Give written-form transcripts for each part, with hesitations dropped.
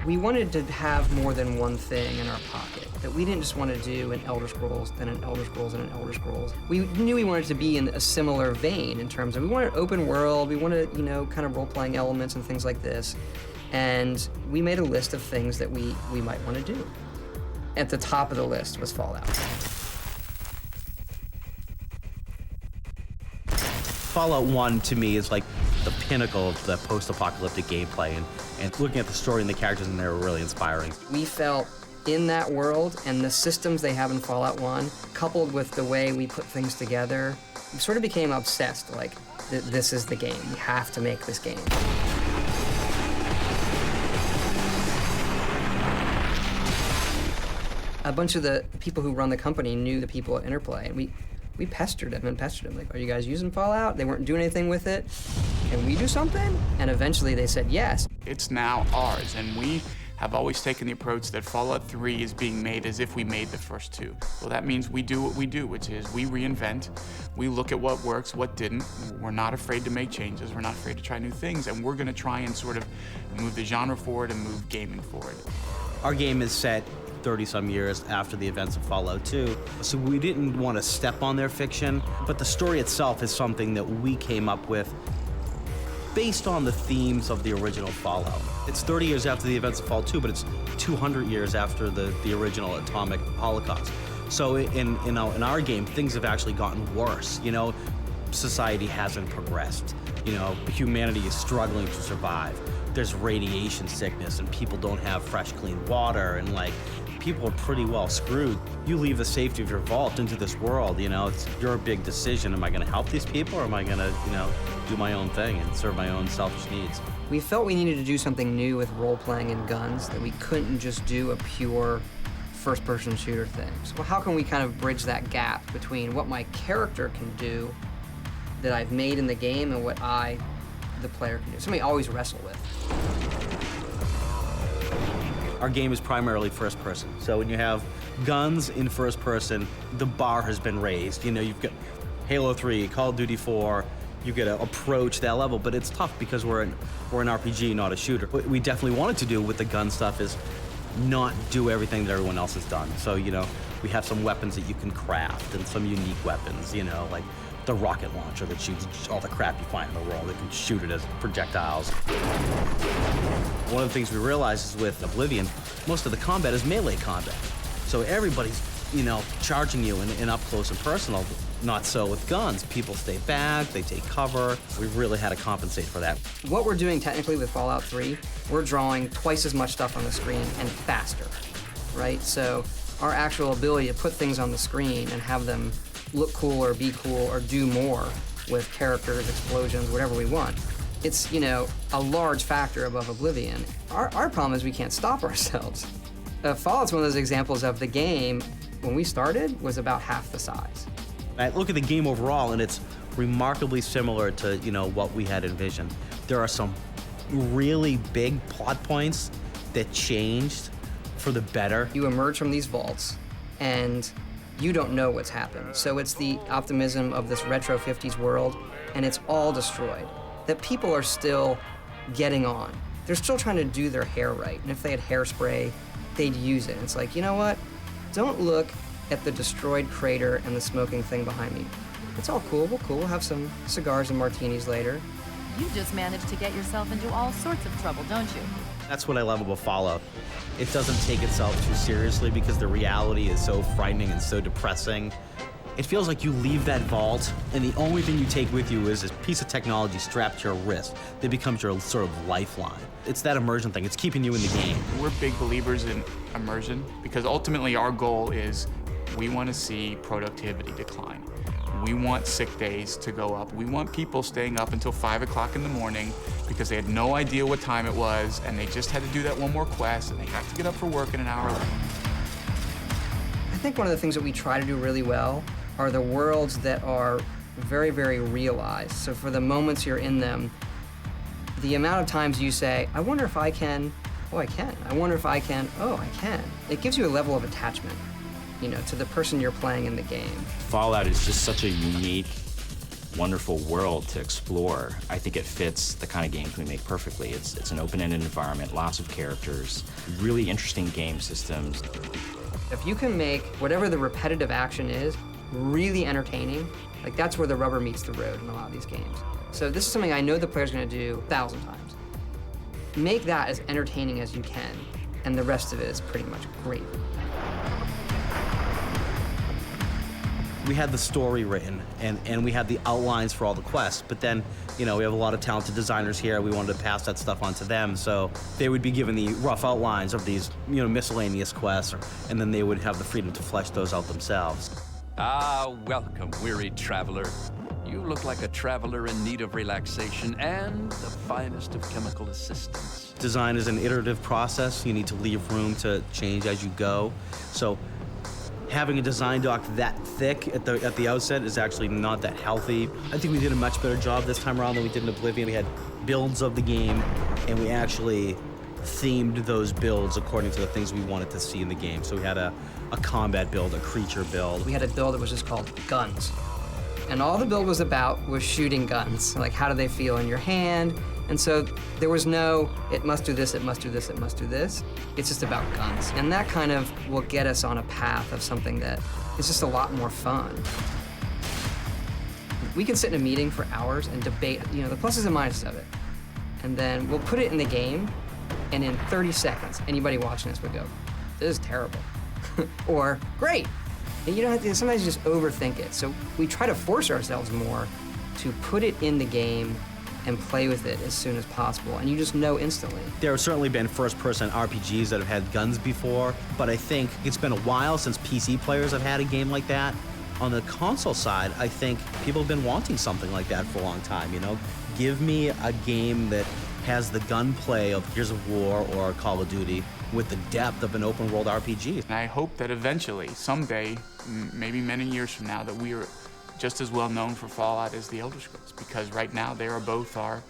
We wanted to have more than one thing in our pocket, that we didn't just want to do an Elder Scrolls, then an Elder Scrolls, and an Elder Scrolls. We knew we wanted to be in a similar vein in terms of we wanted open world, we wanted, you know, kind of role-playing elements and things like this. And we made a list of things that we might want to do. At the top of the list was Fallout. Fallout 1, to me, is like the pinnacle of the post-apocalyptic gameplay, and looking at the story and the characters in there were really inspiring. We felt in that world and the systems they have in Fallout 1, coupled with the way we put things together, we sort of became obsessed, like, this is the game. We have to make this game. A bunch of the people who run the company knew the people at Interplay, and we pestered them, like, are you guys using Fallout? They weren't doing anything with it. Can we do something? And eventually they said yes. It's now ours, and we have always taken the approach that Fallout 3 is being made as if we made the first two. Well, that means we do what we do, which is we reinvent, we look at what works, what didn't. We're not afraid to make changes, we're not afraid to try new things, and we're gonna try and sort of move the genre forward and move gaming forward. Our game is set 30-some years after the events of Fallout 2, so we didn't want to step on their fiction, but the story itself is something that we came up with based on the themes of the original Fallout. It's 30 years after the events of Fallout 2, but it's 200 years after the original atomic holocaust. So in our game, things have actually gotten worse. You know, society hasn't progressed. You know, humanity is struggling to survive. There's radiation sickness, and people don't have fresh, clean water, and like, people are pretty well screwed. You leave the safety of your vault into this world, you know, it's your big decision. Am I gonna help these people, or am I gonna, you know, do my own thing and serve my own selfish needs? We felt we needed to do something new with role-playing and guns, that we couldn't just do a pure first-person shooter thing. So how can we kind of bridge that gap between what my character can do that I've made in the game and what I, the player, can do? Something I always wrestle with. Our game is primarily first person. So when you have guns in first person, the bar has been raised. You know, you've got Halo 3, Call of Duty 4, you get to approach that level, but it's tough because we're an RPG, not a shooter. What we definitely wanted to do with the gun stuff is not do everything that everyone else has done. So, you know, we have some weapons that you can craft and some unique weapons, you know, like the rocket launcher that shoots all the crap you find in the world. It can shoot it as projectiles. One of the things we realized is with Oblivion, most of the combat is melee combat. So everybody's, you know, charging you in up close and personal. Not so with guns. People stay back, they take cover. We've really had to compensate for that. What we're doing technically with Fallout 3, we're drawing twice as much stuff on the screen and faster, right? So our actual ability to put things on the screen and have them look cool or be cool or do more with characters, explosions, whatever we want, it's, you know, a large factor above Oblivion. Our problem is we can't stop ourselves. Fallout's one of those examples of the game, when we started, was about half the size. I look at the game overall, and it's remarkably similar to, you know, what we had envisioned. There are some really big plot points that changed for the better. You emerge from these vaults, and you don't know what's happened. So it's the optimism of this retro 50s world, and it's all destroyed. That people are still getting on. They're still trying to do their hair right, and if they had hairspray, they'd use it. It's like, you know what? Don't look at the destroyed crater and the smoking thing behind me. It's all cool, we'll have some cigars and martinis later. You just managed to get yourself into all sorts of trouble, don't you? That's what I love about Fallout. It doesn't take itself too seriously because the reality is so frightening and so depressing. It feels like you leave that vault, and the only thing you take with you is this piece of technology strapped to your wrist that becomes your sort of lifeline. It's that immersion thing. It's keeping you in the game. We're big believers in immersion because ultimately our goal is we want to see productivity decline. We want sick days to go up. We want people staying up until 5 o'clock in the morning because they had no idea what time it was and they just had to do that one more quest and they have to get up for work in an hour. I think one of the things that we try to do really well are the worlds that are very, very realized. So for the moments you're in them, the amount of times you say, I wonder if I can, oh, I can. I wonder if I can, oh, I can. It gives you a level of attachment, you know, to the person you're playing in the game. Fallout is just such a unique wonderful world to explore. I think it fits the kind of games we make perfectly. It's an open-ended environment, lots of characters, really interesting game systems. If you can make whatever the repetitive action is really entertaining, like that's where the rubber meets the road in a lot of these games. So this is something I know the player's gonna do 1,000 times. Make that as entertaining as you can, and the rest of it is pretty much great. We had the story written, and we had the outlines for all the quests, but then, you know, we have a lot of talented designers here. We wanted to pass that stuff on to them, so they would be given the rough outlines of these, you know, miscellaneous quests, and then they would have the freedom to flesh those out themselves. Ah, welcome, weary traveler. You look like a traveler in need of relaxation and the finest of chemical assistance. Design is an iterative process. You need to leave room to change as you go. So having a design doc that thick at the outset is actually not that healthy. I think we did a much better job this time around than we did in Oblivion. We had builds of the game, and we actually themed those builds according to the things we wanted to see in the game. So we had a combat build, a creature build. We had a build that was just called Guns. And all the build was about was shooting guns. Like, how do they feel in your hand? And so there was no, it must do this, it must do this, it must do this. It's just about guns. And that kind of will get us on a path of something that is just a lot more fun. We can sit in a meeting for hours and debate, you know, the pluses and minuses of it. And then we'll put it in the game, and in 30 seconds, anybody watching this would go, this is terrible. Or, great. And you don't have to, sometimes you just overthink it. So we try to force ourselves more to put it in the game and play with it as soon as possible, and you just know instantly. There have certainly been first-person RPGs that have had guns before, but I think it's been a while since PC players have had a game like that. On the console side, I think people have been wanting something like that for a long time, you know? Give me a game that has the gunplay of Gears of War or Call of Duty with the depth of an open-world RPG. And I hope that eventually, someday, maybe many years from now, that we are just as well known for Fallout as the Elder Scrolls, because right now they are both our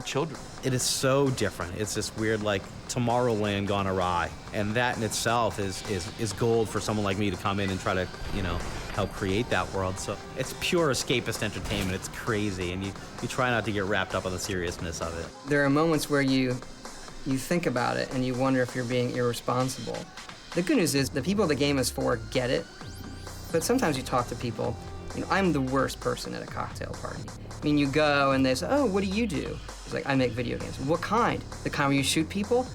children. It is so different. It's this weird, like, Tomorrowland gone awry. And that in itself is gold for someone like me to come in and try to, you know, help create that world. So it's pure escapist entertainment. It's crazy, and you try not to get wrapped up on the seriousness of it. There are moments where you think about it and you wonder if you're being irresponsible. The good news is the people the game is for get it, but sometimes you talk to people. You know, I'm the worst person at a cocktail party. I mean, you go and they say, oh, what do you do? It's like, I make video games. What kind? The kind where you shoot people?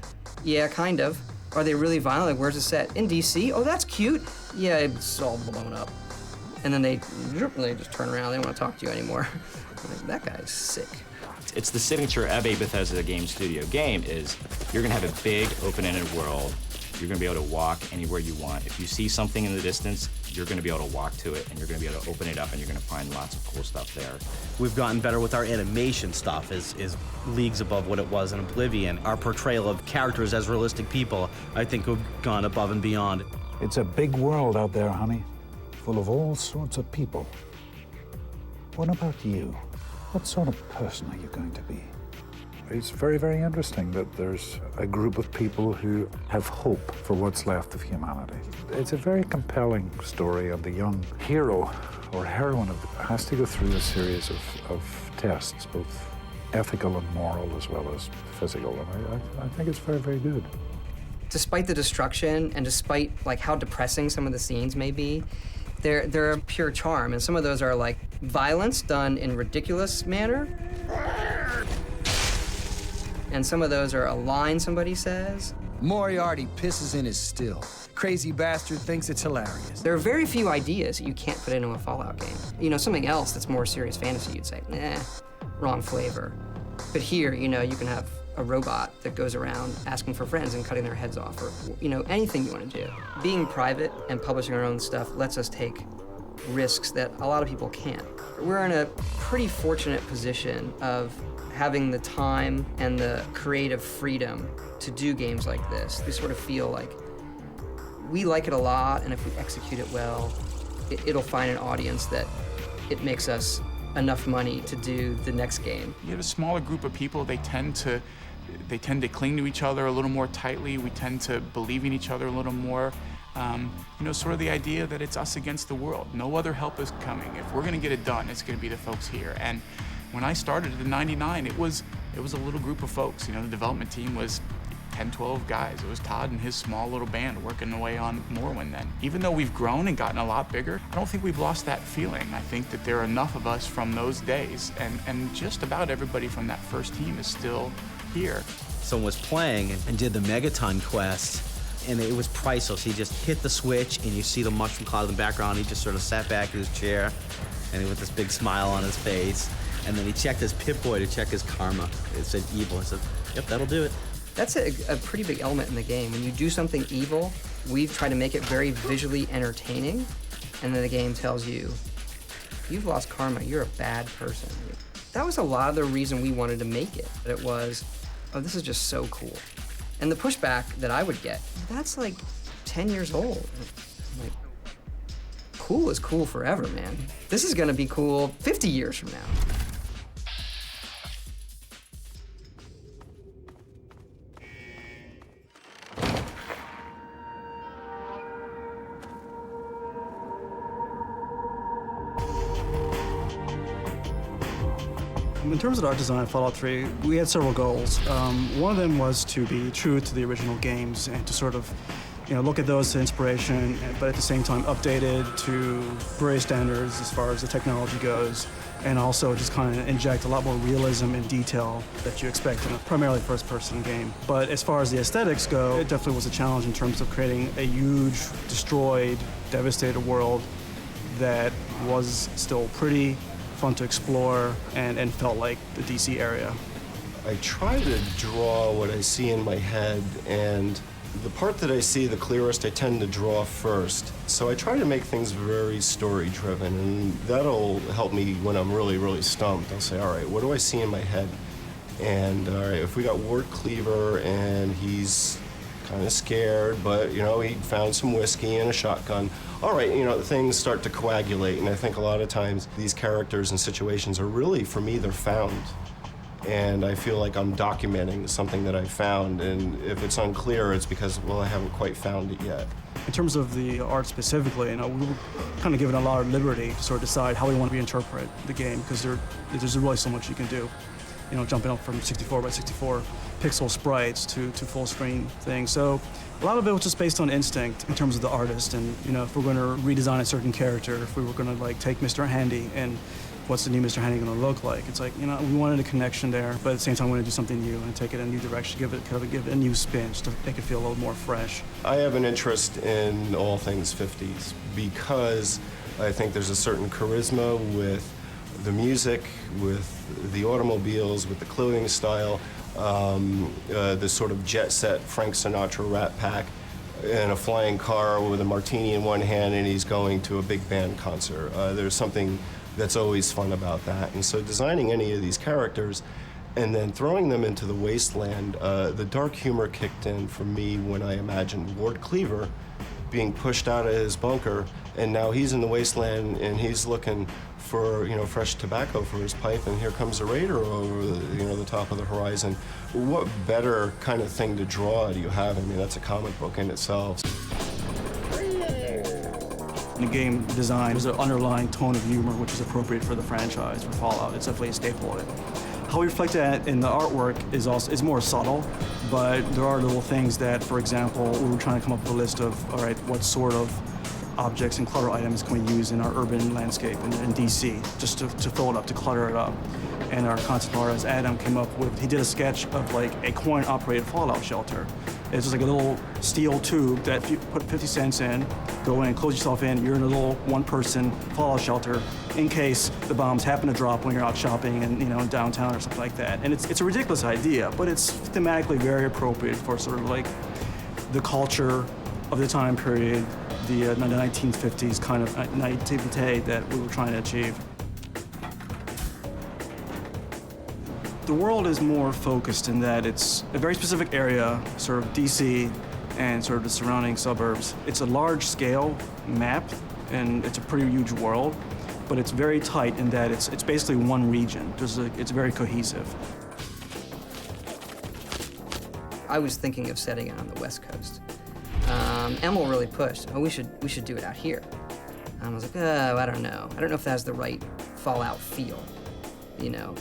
Yeah, kind of. Are they really violent? Like, where's it set? In DC? Oh, that's cute. Yeah, it's all blown up. And then they just turn around, they don't want to talk to you anymore. Like, that guy's sick. It's the signature of a Bethesda game studio game is you're gonna have a big open-ended world. You're gonna be able to walk anywhere you want. If you see something in the distance, you're gonna be able to walk to it, and you're gonna be able to open it up, and you're gonna find lots of cool stuff there. We've gotten better with our animation stuff, is leagues above what it was in Oblivion. Our portrayal of characters as realistic people, I think, have gone above and beyond. It's a big world out there, honey, full of all sorts of people. What about you? What sort of person are you going to be? It's very, very interesting that there's a group of people who have hope for what's left of humanity. It's a very compelling story, and the young hero or heroine has to go through a series of tests, both ethical and moral as well as physical, and I think it's very, very good. Despite the destruction and despite like how depressing some of the scenes may be, they're a pure charm, and some of those are like violence done in ridiculous manner. And some of those are a line somebody says. Moriarty pisses in his still. Crazy bastard thinks it's hilarious. There are very few ideas that you can't put into a Fallout game. You know, something else that's more serious fantasy, you'd say, nah, wrong flavor. But here, you know, you can have a robot that goes around asking for friends and cutting their heads off, or, you know, anything you want to do. Being private and publishing our own stuff lets us take risks that a lot of people can't. We're in a pretty fortunate position of having the time and the creative freedom to do games like this. We sort of feel like we like it a lot, and if we execute it well, it'll find an audience that it makes us enough money to do the next game. You have a smaller group of people, they tend to cling to each other a little more tightly. We tend to believe in each other a little more. You know, sort of the idea that it's us against the world. No other help is coming. If we're gonna get it done, it's gonna be the folks here. And when I started in '99, it was a little group of folks. You know, the development team was 10, 12 guys. It was Todd and his small little band working away on Morrowind then. Even though we've grown and gotten a lot bigger, I don't think we've lost that feeling. I think that there are enough of us from those days, and just about everybody from that first team is still here. Someone was playing and did the Megaton quest, and it was priceless. He just hit the switch, and you see the mushroom cloud in the background. He just sort of sat back in his chair, and with this big smile on his face. And then he checked his Pip-Boy to check his karma. It said evil. I said, yep, that'll do it. That's a pretty big element in the game. When you do something evil, we've tried to make it very visually entertaining, and then the game tells you, you've lost karma, you're a bad person. That was a lot of the reason we wanted to make it. It was, oh, this is just so cool. And the pushback that I would get, that's like 10 years old. I'm like, cool is cool forever, man. This is gonna be cool 50 years from now. In terms of art design, Fallout 3, we had several goals. One of them was to be true to the original games and to sort of, look at those as inspiration, but at the same time updated to various standards as far as the technology goes, and also just kind of inject a lot more realism and detail that you expect in a primarily first-person game. But as far as the aesthetics go, it definitely was a challenge in terms of creating a huge, destroyed, devastated world that was still pretty, fun to explore, and felt like the DC area. I try to draw what I see in my head, and the part that I see the clearest I tend to draw first. So I try to make things very story-driven, and that'll help me when I'm really, really stumped. I'll say, all right, what do I see in my head? And all right, if we got Ward Cleaver and he's kind of scared, but he found some whiskey and a shotgun. All right, things start to coagulate, and I think a lot of times these characters and situations are really, for me, they're found. And I feel like I'm documenting something that I found, and if it's unclear, it's because, well, I haven't quite found it yet. In terms of the art specifically, we were kind of given a lot of liberty to sort of decide how we want to reinterpret the game, because there's really so much you can do. Jumping up from 64 by 64 pixel sprites to full screen things. So a lot of it was just based on instinct in terms of the artist. And if we're going to redesign a certain character, if we were going to take Mr. Handy and what's the new Mr. Handy going to look like? It's like, we wanted a connection there, but at the same time we wanted to do something new and take it in a new direction, give it a new spin just to make it feel a little more fresh. I have an interest in all things 50s because I think there's a certain charisma with the music, with the automobiles, with the clothing style, the sort of jet set Frank Sinatra Rat Pack in a flying car with a martini in one hand and he's going to a big band concert. There's something that's always fun about that. And so designing any of these characters and then throwing them into the wasteland, the dark humor kicked in for me when I imagined Ward Cleaver being pushed out of his bunker, and now he's in the wasteland and he's looking for fresh tobacco for his pipe, and here comes a raider over the top of the horizon. What better kind of thing to draw do you have? I mean, that's a comic book in itself. In the game design, there's an underlying tone of humor which is appropriate for the franchise, for Fallout. It's definitely a staple of it. How we reflect that in the artwork is more subtle, but there are little things that, for example, we were trying to come up with a list of, all right, what sort of objects and clutter items can we use in our urban landscape in DC, just to fill it up, to clutter it up. And our concept artist, Adam, came up with, he did a sketch of a coin-operated fallout shelter. It's just like a little steel tube that if you put 50 cents in, go in, close yourself in, you're in a little one-person fallout shelter in case the bombs happen to drop when you're out shopping and in downtown or something like that. And it's a ridiculous idea, but it's thematically very appropriate for sort of the culture of the time period, the 1950s kind of naivete that we were trying to achieve. The world is more focused in that it's a very specific area, sort of DC and sort of the surrounding suburbs. It's a large-scale map, and it's a pretty huge world, but it's very tight in that it's basically one region. It's very cohesive. I was thinking of setting it on the West Coast. Emil really pushed, oh, we should do it out here. I was like, oh, I don't know. I don't know if that has the right Fallout feel, you know.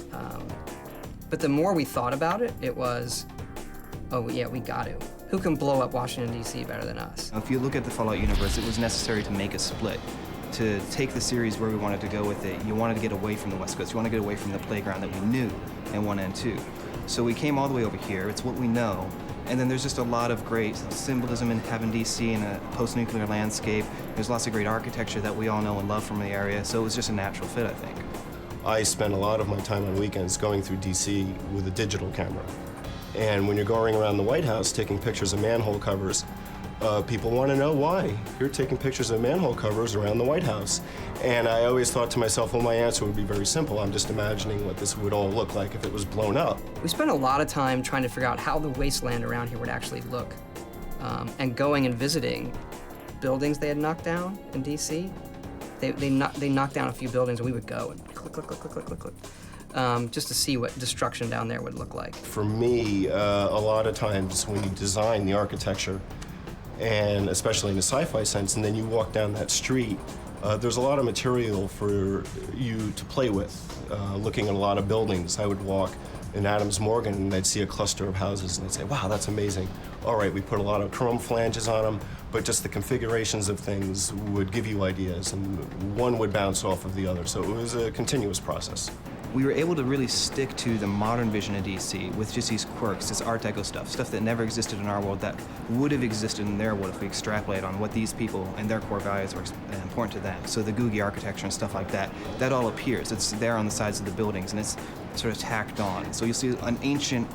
But the more we thought about it, it was, oh yeah, we got to. Who can blow up Washington, D.C. better than us? If you look at the Fallout universe, it was necessary to make a split. To take the series where we wanted to go with it, you wanted to get away from the West Coast. You want to get away from the playground that we knew in 1 and 2. So we came all the way over here. It's what we know. And then there's just a lot of great symbolism in having DC in a post-nuclear landscape. There's lots of great architecture that we all know and love from the area. So it was just a natural fit, I think. I spend a lot of my time on weekends going through DC with a digital camera. And when you're going around the White House taking pictures of manhole covers, people want to know why you're taking pictures of manhole covers around the White House. And I always thought to myself, well, my answer would be very simple. I'm just imagining what this would all look like if it was blown up. We spent a lot of time trying to figure out how the wasteland around here would actually look. And going and visiting buildings they had knocked down in DC. They knocked down a few buildings and we would go and click, click, click, click, click, click, click. Just to see what destruction down there would look like. For me, a lot of times when you design the architecture, and especially in a sci-fi sense, and then you walk down that street, there's a lot of material for you to play with. Looking at a lot of buildings, I would walk in Adams Morgan and I'd see a cluster of houses and I'd say, wow, that's amazing. All right, we put a lot of chrome flanges on them, but just the configurations of things would give you ideas, and one would bounce off of the other, so it was a continuous process. We were able to really stick to the modern vision of DC with just these quirks, this Art Deco stuff that never existed in our world that would have existed in their world if we extrapolate on what these people and their core values were important to them. So the Googie architecture and stuff like that, that all appears. It's there on the sides of the buildings and it's sort of tacked on. So you'll see an ancient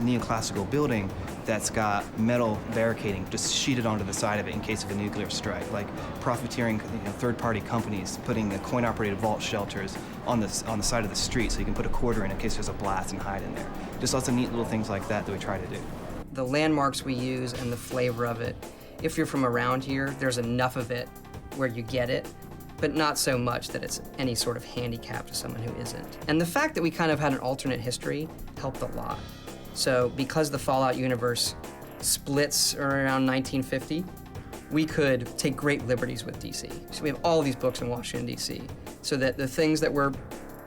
neoclassical building that's got metal barricading just sheeted onto the side of it in case of a nuclear strike, like profiteering third-party companies putting the coin-operated vault shelters on the side of the street so you can put a quarter in case there's a blast and hide in there. Just lots of neat little things like that we try to do. The landmarks we use and the flavor of it, if you're from around here, there's enough of it where you get it, but not so much that it's any sort of handicap to someone who isn't. And the fact that we kind of had an alternate history helped a lot. So because the Fallout universe splits around 1950, we could take great liberties with DC. So we have all these books in Washington, D.C., so that the things that were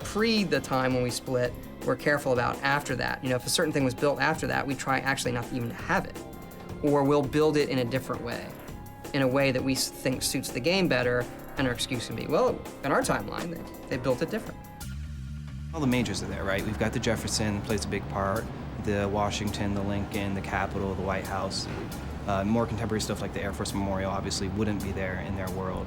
pre the time when we split, we're careful about after that. You know, if a certain thing was built after that, we try actually not even to have it. Or we'll build it in a different way, in a way that we think suits the game better, and our excuse can be, well, in our timeline, they built it different. All the majors are there, right? We've got the Jefferson, plays a big part, the Washington, the Lincoln, the Capitol, the White House. More contemporary stuff like the Air Force Memorial obviously wouldn't be there in their world.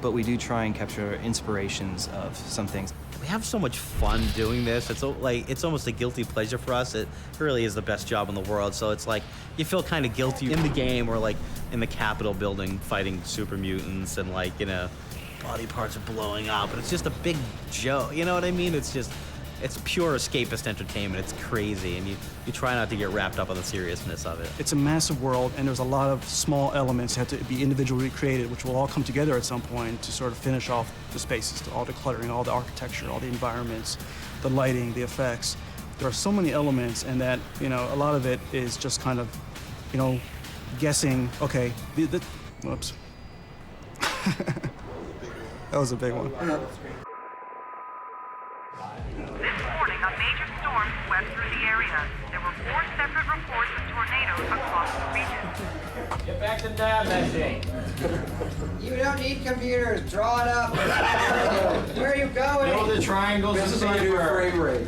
But we do try and capture inspirations of some things. We have so much fun doing this. It's almost a guilty pleasure for us. It really is the best job in the world. So it's like you feel kind of guilty in the game or like in the Capitol building fighting super mutants and like, you know, body parts are blowing up. And it's just a big joke. You know what I mean? It's pure escapist entertainment. It's crazy, and you try not to get wrapped up on the seriousness of it. It's a massive world, and there's a lot of small elements that have to be individually created, which will all come together at some point to sort of finish off the spaces, all the cluttering, all the architecture, all the environments, the lighting, the effects. There are so many elements, and that, you know, a lot of it is just kind of, you know, guessing, okay, whoops. That was a big one. A major storm swept through the area. There were 4 separate reports of tornadoes across the region. Get back to that machine. You don't need computers. Draw it up. Where are you going? Build the triangles and frame rate.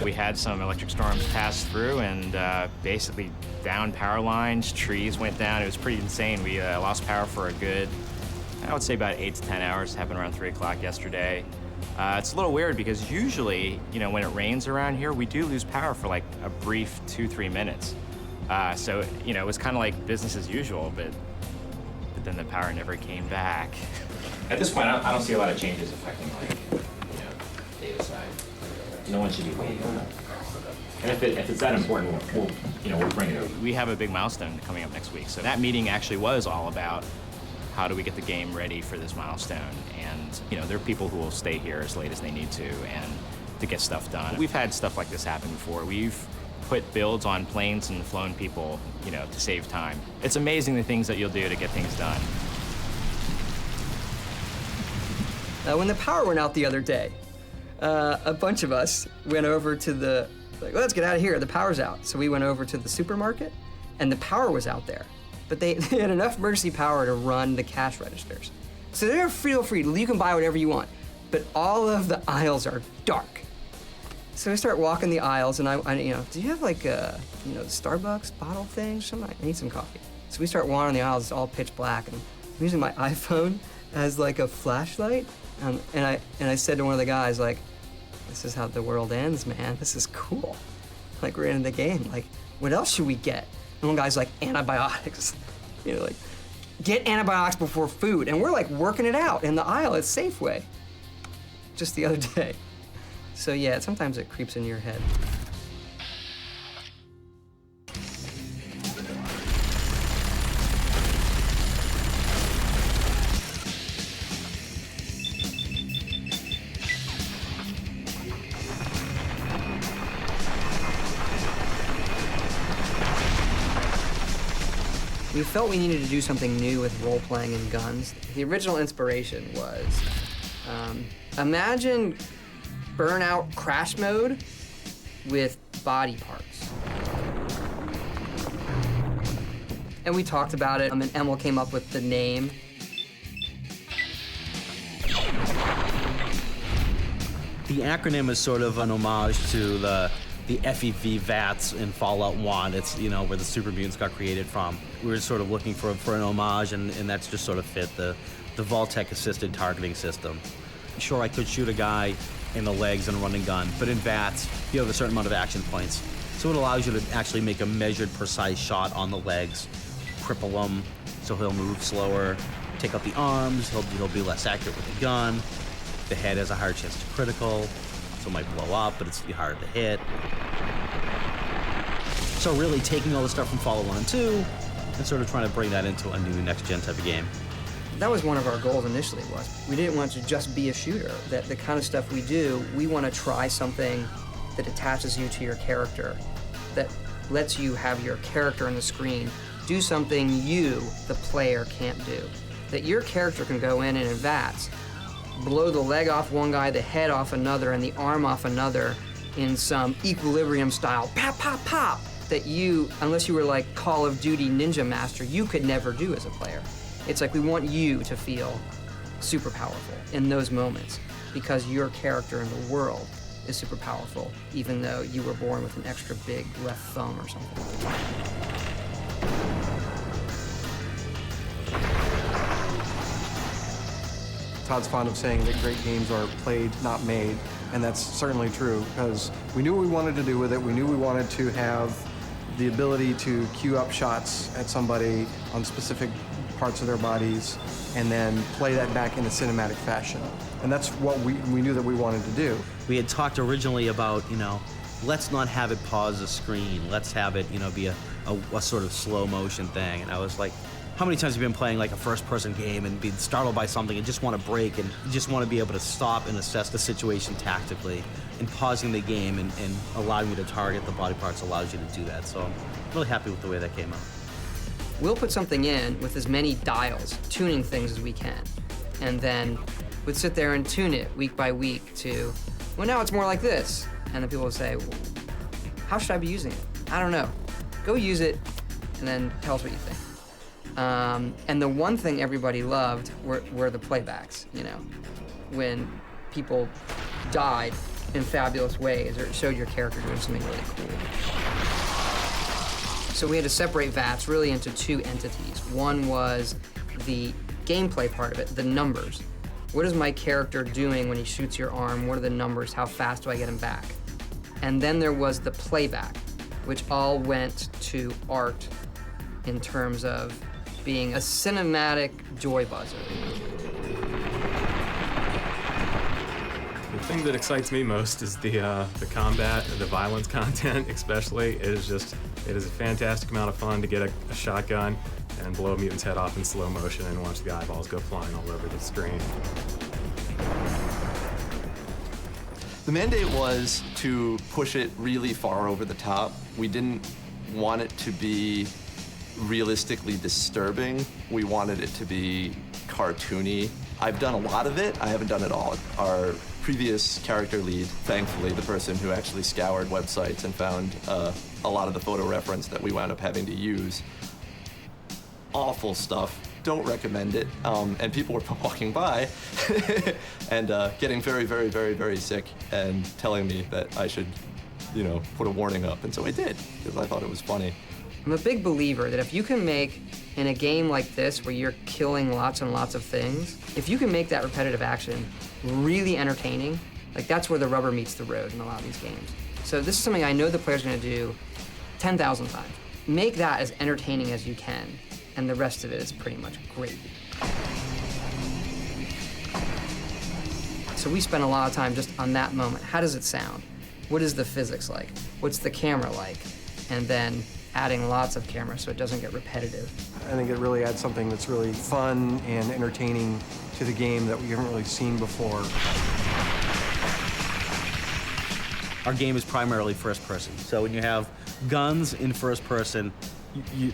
We had some electric storms pass through and basically down power lines, trees went down. It was pretty insane. We lost power for a good, I would say about 8 to 10 hours. It happened around 3 o'clock yesterday. It's a little weird because usually, you know, when it rains around here, we do lose power for like a brief 2-3 minutes. So, you know, it was kind of like business as usual, but then the power never came back. At this point, I don't see a lot of changes affecting, like, you know, data side. No one should be waiting on that. And if it's that important, we'll bring it over. We have a big milestone coming up next week. So that meeting actually was all about how do we get the game ready for this milestone? And, you know, there are people who will stay here as late as they need to and to get stuff done. We've had stuff like this happen before. We've put builds on planes and flown people, you know, to save time. It's amazing the things that you'll do to get things done. When the power went out the other day, a bunch of us went over to like, let's get out of here, the power's out. So we went over to the supermarket, and the power was out there. But they had enough emergency power to run the cash registers. So they're feel free, you can buy whatever you want, but all of the aisles are dark. So I start walking the aisles, and I you know, do you have like the Starbucks bottle thing? I need some coffee. So we start wandering the aisles, it's all pitch black, and I'm using my iPhone as like a flashlight. And I said to one of the guys, like, this is how the world ends, man. This is cool. Like, we're in the game. Like, what else should we get? And one guy's like, antibiotics. You know, like, get antibiotics before food. And we're like working it out in the aisle at Safeway just the other day. So yeah, sometimes it creeps into your head. We felt we needed to do something new with role-playing and guns. The original inspiration was, imagine Burnout Crash Mode with body parts. And we talked about it, and Emil came up with the name. The acronym is sort of an homage to the FEV VATS in Fallout 1. It's, you know, where the super mutants got created from. We were sort of looking for an homage, and that's just sort of fit the Vault-Tec assisted targeting system. Sure, I could shoot a guy in the legs and a running gun, but in VATS, you have a certain amount of action points. So it allows you to actually make a measured, precise shot on the legs, cripple him, so he'll move slower, take out the arms, he'll be less accurate with the gun. The head has a higher chance to critical, so it might blow up, but it's harder to hit. So really taking all the stuff from Fallout 1 and 2 and sort of trying to bring that into a new next-gen type of game. That was one of our goals initially, was we didn't want to just be a shooter. That the kind of stuff we do, we want to try something that attaches you to your character, that lets you have your character on the screen do something you, the player, can't do. That your character can go in and in VATS, blow the leg off one guy, the head off another, and the arm off another in some equilibrium style, pop, pop, pop, that you, unless you were like Call of Duty Ninja Master, you could never do as a player. It's like we want you to feel super powerful in those moments because your character in the world is super powerful, even though you were born with an extra big left thumb or something. Todd's fond of saying that great games are played, not made, and that's certainly true because we knew what we wanted to do with it. We knew we wanted to have the ability to queue up shots at somebody on specific parts of their bodies and then play that back in a cinematic fashion. And that's what we knew that we wanted to do. We had talked originally about, you know, let's not have it pause the screen. Let's have it, you know, be a sort of slow motion thing. And I was like, how many times have you been playing like a first-person game and be startled by something and just want to break and just want to be able to stop and assess the situation tactically, and pausing the game and allowing you to target the body parts allows you to do that. So I'm really happy with the way that came out. We'll put something in with as many dials, tuning things as we can, and then we'd sit there and tune it week by week to, well, now it's more like this. And then people will say, well, how should I be using it? I don't know. Go use it, and then tell us what you think. And the one thing everybody loved were the playbacks, you know, when people died in fabulous ways or it showed your character doing something really cool. So we had to separate VATS really into two entities. One was the gameplay part of it, the numbers. What is my character doing when he shoots your arm? What are the numbers? How fast do I get him back? And then there was the playback, which all went to art in terms of being a cinematic joy buzzer. The thing that excites me most is the combat, the violence content especially. It is a fantastic amount of fun to get a shotgun and blow a mutant's head off in slow motion and watch the eyeballs go flying all over the screen. The mandate was to push it really far over the top. We didn't want it to be realistically disturbing. We wanted it to be cartoony. I've done a lot of it. I haven't done it all. Our previous character lead, thankfully, the person who actually scoured websites and found a lot of the photo reference that we wound up having to use. Awful stuff. Don't recommend it. And people were walking by and getting very, very, very, very sick and telling me that I should, you know, put a warning up. And so I did, because I thought it was funny. I'm a big believer that if you can make, in a game like this where you're killing lots and lots of things, if you can make that repetitive action really entertaining, like that's where the rubber meets the road in a lot of these games. So this is something I know the player's gonna do 10,000 times. Make that as entertaining as you can, and the rest of it is pretty much gravy. So we spent a lot of time just on that moment. How does it sound? What is the physics like? What's the camera like? And then adding lots of cameras so it doesn't get repetitive. I think it really adds something that's really fun and entertaining to the game that we haven't really seen before. Our game is primarily first person. So when you have guns in first person,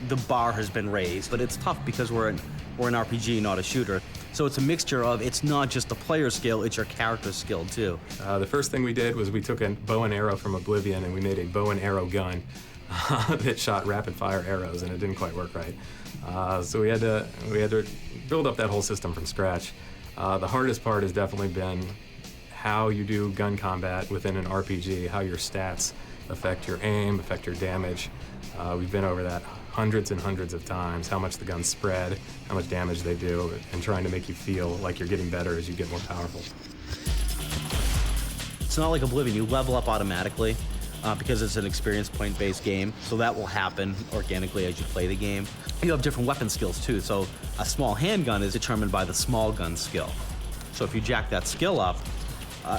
the bar has been raised, but it's tough because we're an RPG, not a shooter. So it's a mixture of, it's not just the player skill, it's your character's skill too. The first thing we did was we took a bow and arrow from Oblivion and we made a bow and arrow gun that shot rapid fire arrows, and it didn't quite work right. So we had to build up that whole system from scratch. The hardest part has definitely been how you do gun combat within an RPG, how your stats affect your aim, affect your damage. We've been over that hundreds and hundreds of times, how much the guns spread, how much damage they do, and trying to make you feel like you're getting better as you get more powerful. It's not like Oblivion, you level up automatically because it's an experience point-based game, so that will happen organically as you play the game. You have different weapon skills too, so a small handgun is determined by the small gun skill. So if you jack that skill up,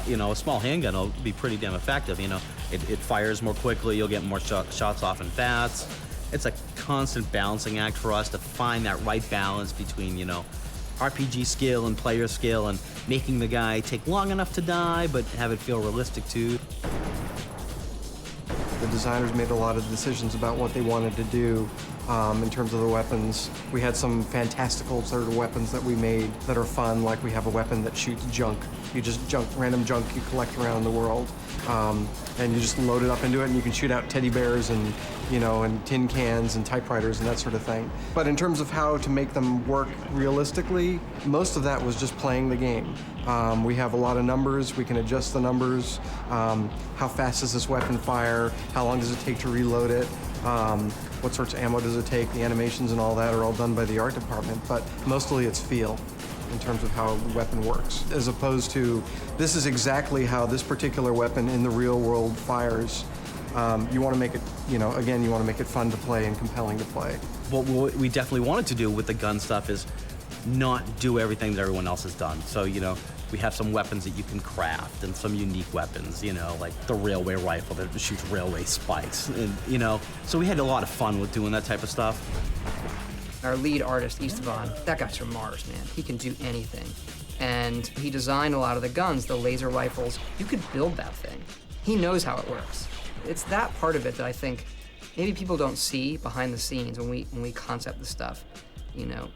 you know, a small handgun will be pretty damn effective, you know. It fires more quickly, you'll get more shots off in fast. It's a constant balancing act for us to find that right balance between, you know, RPG skill and player skill and making the guy take long enough to die, but have it feel realistic too. The designers made a lot of decisions about what they wanted to do in terms of the weapons. We had some fantastical sort of weapons that we made that are fun, like we have a weapon that shoots junk. You just random junk you collect around the world, and you just load it up into it, and you can shoot out teddy bears and, you know, and tin cans and typewriters and that sort of thing. But in terms of how to make them work realistically, most of that was just playing the game. We have a lot of numbers, we can adjust the numbers, how fast does this weapon fire, how long does it take to reload it, what sorts of ammo does it take, the animations and all that are all done by the art department, but mostly it's feel in terms of how the weapon works, as opposed to, this is exactly how this particular weapon in the real world fires. You want to make it, you know, again, you want to make it fun to play and compelling to play. What we definitely wanted to do with the gun stuff is not do everything that everyone else has done. So, you know, we have some weapons that you can craft and some unique weapons, you know, like the railway rifle that shoots railway spikes, and, you know, so we had a lot of fun with doing that type of stuff. Our lead artist, Esteban, that guy's from Mars, man. He can do anything. And he designed a lot of the guns, the laser rifles. You could build that thing. He knows how it works. It's that part of it that I think maybe people don't see behind the scenes when we concept the stuff, you know.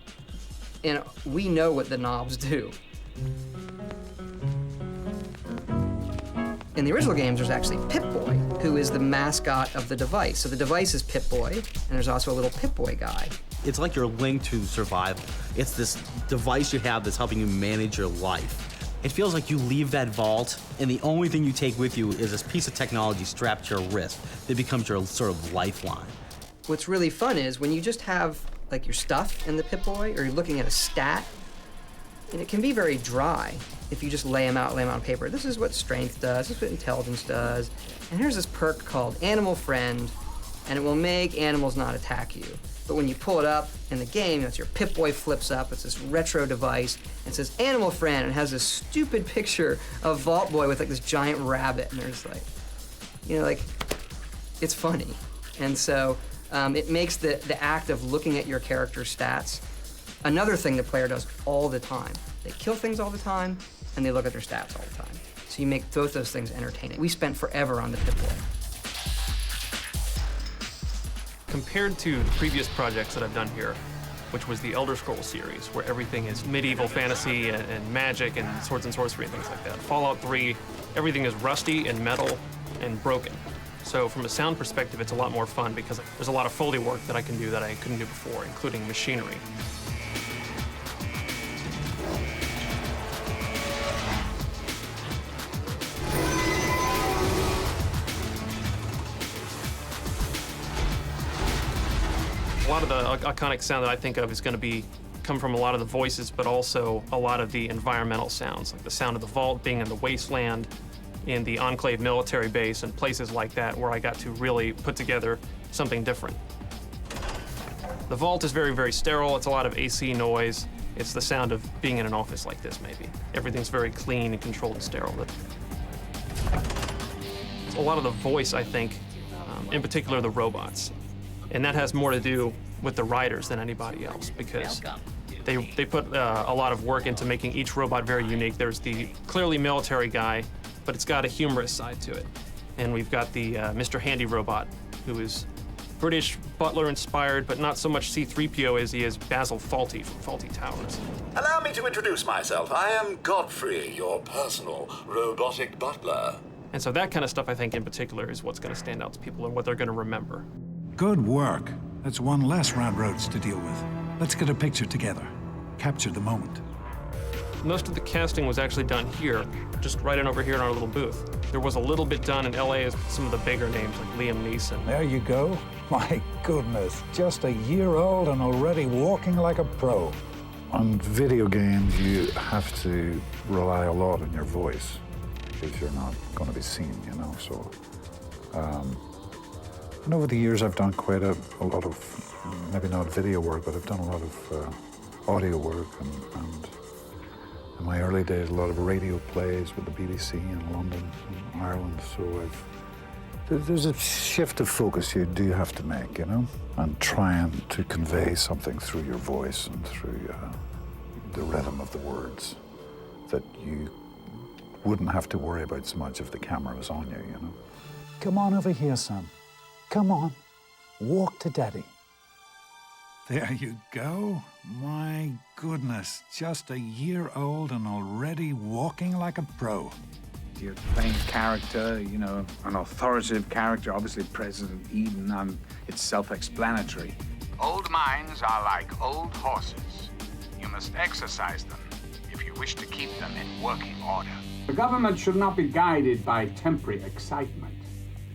And we know what the knobs do. In the original games, there's actually Pip-Boy, who is the mascot of the device. So the device is Pip-Boy, and there's also a little Pip-Boy guy. It's like your link to survival. It's this device you have that's helping you manage your life. It feels like you leave that vault, and the only thing you take with you is this piece of technology strapped to your wrist that becomes your sort of lifeline. What's really fun is when you just have like your stuff in the Pip-Boy, or you're looking at a stat, and it can be very dry if you just lay them out on paper. This is what strength does, this is what intelligence does, and here's this perk called Animal Friend, and it will make animals not attack you. But when you pull it up in the game, it's your Pip-Boy flips up, it's this retro device, and it says Animal Friend, and it has this stupid picture of Vault Boy with like this giant rabbit, and there's like, you know, like, it's funny. And so it makes the act of looking at your character's stats another thing the player does all the time. They kill things all the time, and they look at their stats all the time. So you make both those things entertaining. We spent forever on the Pip-Boy. Compared to the previous projects that I've done here, which was the Elder Scrolls series, where everything is medieval fantasy and magic and swords and sorcery and things like that. Fallout 3, everything is rusty and metal and broken. So from a sound perspective, it's a lot more fun because there's a lot of Foley work that I can do that I couldn't do before, including machinery. A lot of the iconic sound that I think of is going to come from a lot of the voices, but also a lot of the environmental sounds, like the sound of the vault being in the wasteland, in the Enclave military base, and places like that where I got to really put together something different. The vault is very, very sterile. It's a lot of AC noise. It's the sound of being in an office like this, maybe. Everything's very clean and controlled and sterile. A lot of the voice, I think, in particular the robots. And that has more to do with the writers than anybody else, because they put a lot of work into making each robot very unique. There's the clearly military guy, but it's got a humorous side to it. And we've got the Mr. Handy robot, who is British butler inspired, but not so much C-3PO as he is Basil Fawlty from Fawlty Towers. Allow me to introduce myself. I am Godfrey, your personal robotic butler. And so that kind of stuff, I think, in particular, is what's going to stand out to people and what they're going to remember. Good work. That's one less round roads to deal with. Let's get a picture together. Capture the moment. Most of the casting was actually done here, just right in over here in our little booth. There was a little bit done in LA as some of the bigger names like Liam Neeson. There you go. My goodness, just a year old and already walking like a pro. On video games, you have to rely a lot on your voice if you're not going to be seen, you know, so. And over the years, I've done quite a lot of, maybe not video work, but I've done a lot of audio work, and in my early days, a lot of radio plays with the BBC in London and Ireland, so there's a shift of focus you do have to make, you know, and trying to convey something through your voice and through the rhythm of the words that you wouldn't have to worry about so much if the camera was on you, you know. Come on over here, son. Come on, walk to Daddy. There you go. My goodness, just a year old and already walking like a pro. You're playing a character, you know, an authoritative character, obviously President Eden, it's self-explanatory. Old minds are like old horses. You must exercise them if you wish to keep them in working order. The government should not be guided by temporary excitement,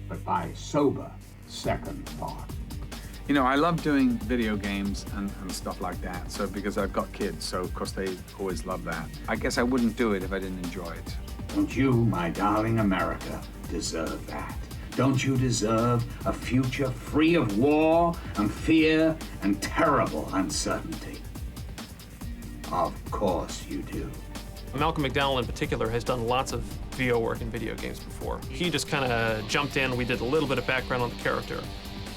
but by sober second thought. You know, I love doing video games and stuff like that, so because I've got kids, so of course they always love that. I guess I wouldn't do it if I didn't enjoy it. Don't you, my darling America, deserve that? Don't you deserve a future free of war and fear and terrible uncertainty? Of course you do. Malcolm McDowell in particular has done lots of VO work in video games before. He just kind of jumped in, we did a little bit of background on the character,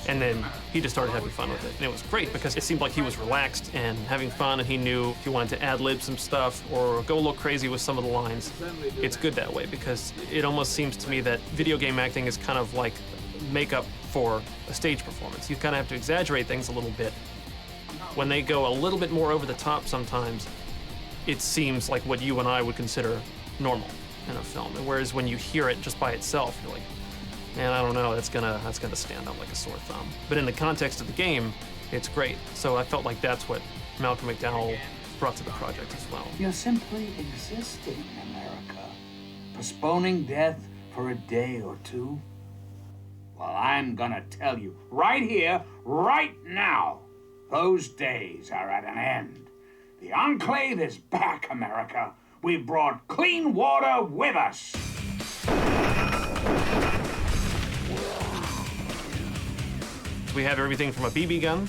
and then he just started having fun with it. And it was great because it seemed like he was relaxed and having fun, and he knew if he wanted to ad-lib some stuff or go a little crazy with some of the lines. It's good that way because it almost seems to me that video game acting is kind of like makeup for a stage performance. You kind of have to exaggerate things a little bit. When they go a little bit more over the top sometimes, it seems like what you and I would consider normal in a film. Whereas when you hear it just by itself, you're like, man, I don't know, that's gonna stand out like a sore thumb. But in the context of the game, it's great. So I felt like that's what Malcolm McDowell brought to the project as well. You're simply existing, America. Postponing death for a day or two. Well, I'm gonna tell you, right here, right now, those days are at an end. The Enclave is back, America. We've brought clean water with us. We have everything from a BB gun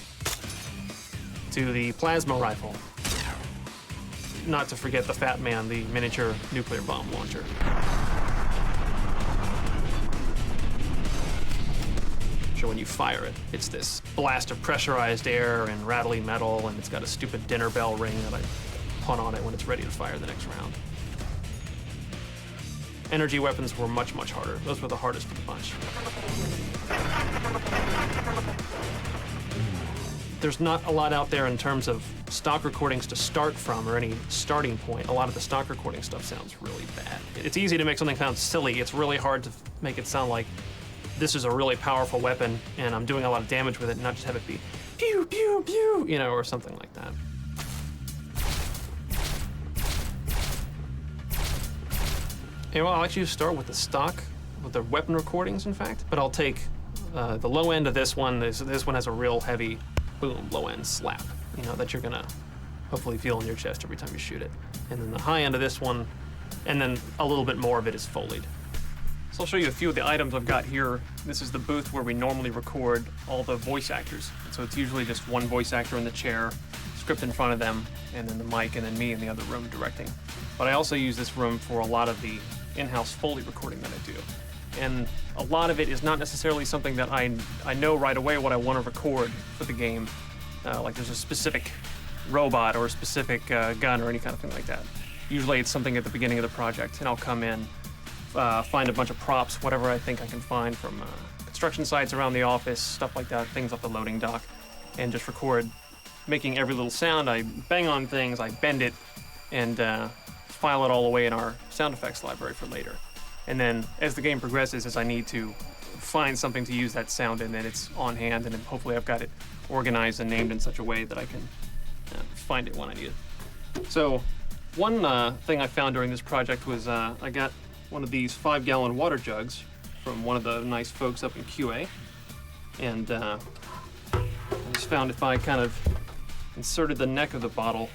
to the plasma rifle. Not to forget the Fat Man, the miniature nuclear bomb launcher. So when you fire it, it's this blast of pressurized air and rattly metal, and it's got a stupid dinner bell ring that I put on it when it's ready to fire the next round. energy weapons were much, much harder. Those were the hardest of the bunch. There's not a lot out there in terms of stock recordings to start from or any starting point. A lot of the stock recording stuff sounds really bad. It's easy to make something sound silly. It's really hard to make it sound like this is a really powerful weapon and I'm doing a lot of damage with it, and not just have it be pew, pew, pew, you know, or something like that. And well, I'll actually start with the stock, with the weapon recordings, in fact. But I'll take the low end of this one. This one has a real heavy boom, low end slap, you know, that you're gonna hopefully feel in your chest every time you shoot it. And then the high end of this one, and then a little bit more of it is Foleyed. So I'll show you a few of the items I've got here. This is the booth where we normally record all the voice actors. And so it's usually just one voice actor in the chair, script in front of them, and then the mic, and then me in the other room directing. But I also use this room for a lot of the in-house Foley recording that I do. And a lot of it is not necessarily something that I know right away what I want to record for the game. Like there's a specific robot or a specific gun or any kind of thing like that. Usually it's something at the beginning of the project, and I'll come in, find a bunch of props, whatever I think I can find from construction sites around the office, stuff like that, things off the loading dock, and just record, making every little sound. I bang on things, I bend it, and file it all away in our sound effects library for later. And then as the game progresses, as I need to find something to use that sound in, then it's on hand, and then hopefully I've got it organized and named in such a way that I can find it when I need it. So one thing I found during this project was I got one of these 5-gallon water jugs from one of the nice folks up in QA. And I just found if I kind of inserted the neck of the bottle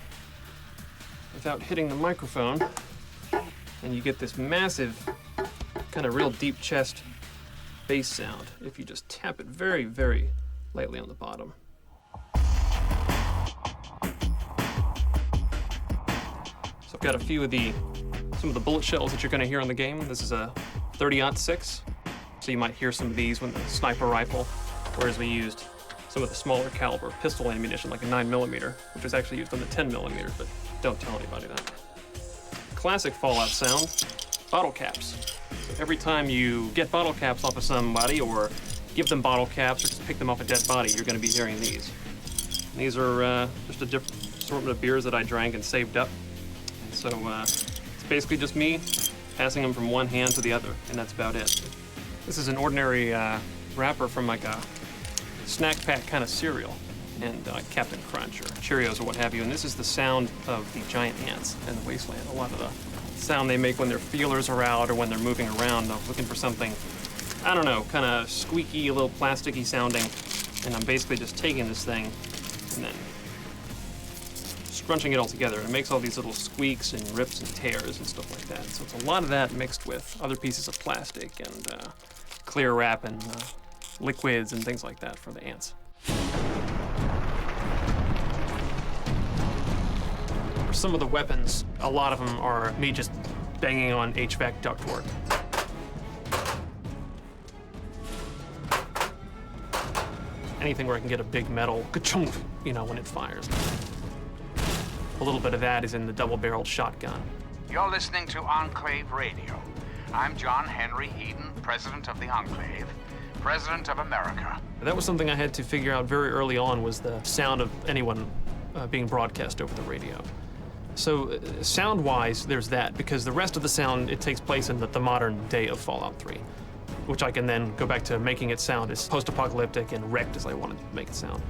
without hitting the microphone, and you get this massive, kind of real deep chest bass sound if you just tap it very, very lightly on the bottom. So I've got a few of some of the bullet shells that you're going to hear on the game. This is a 30-06, so you might hear some of these with the sniper rifle, whereas we used some of the smaller caliber pistol ammunition, like a 9mm, which was actually used on the 10mm, but don't tell anybody that. Classic Fallout sound, bottle caps. So every time you get bottle caps off of somebody, or give them bottle caps, or just pick them off a dead body, you're going to be hearing these. And these are just a different assortment of beers that I drank and saved up. And so it's basically just me passing them from one hand to the other, and that's about it. This is an ordinary wrapper from like a snack pack kind of cereal, and Captain Crunch or Cheerios or what have you. And this is the sound of the giant ants in the wasteland. A lot of the sound they make when their feelers are out or when they're moving around, looking for something, I don't know, kind of squeaky, a little plasticky sounding. And I'm basically just taking this thing and then scrunching it all together. And it makes all these little squeaks and rips and tears and stuff like that. So it's a lot of that mixed with other pieces of plastic and clear wrap and liquids and things like that for the ants. For some of the weapons, a lot of them are me just banging on HVAC ductwork. Anything where I can get a big metal ka-chunk, you know, when it fires. A little bit of that is in the double-barreled shotgun. You're listening to Enclave Radio. I'm John Henry Eden, president of the Enclave, president of America. That was something I had to figure out very early on, was the sound of anyone being broadcast over the radio. So sound-wise, there's that, because the rest of the sound, it takes place in the modern day of Fallout 3, which I can then go back to making it sound as post-apocalyptic and wrecked as I wanted to make it sound.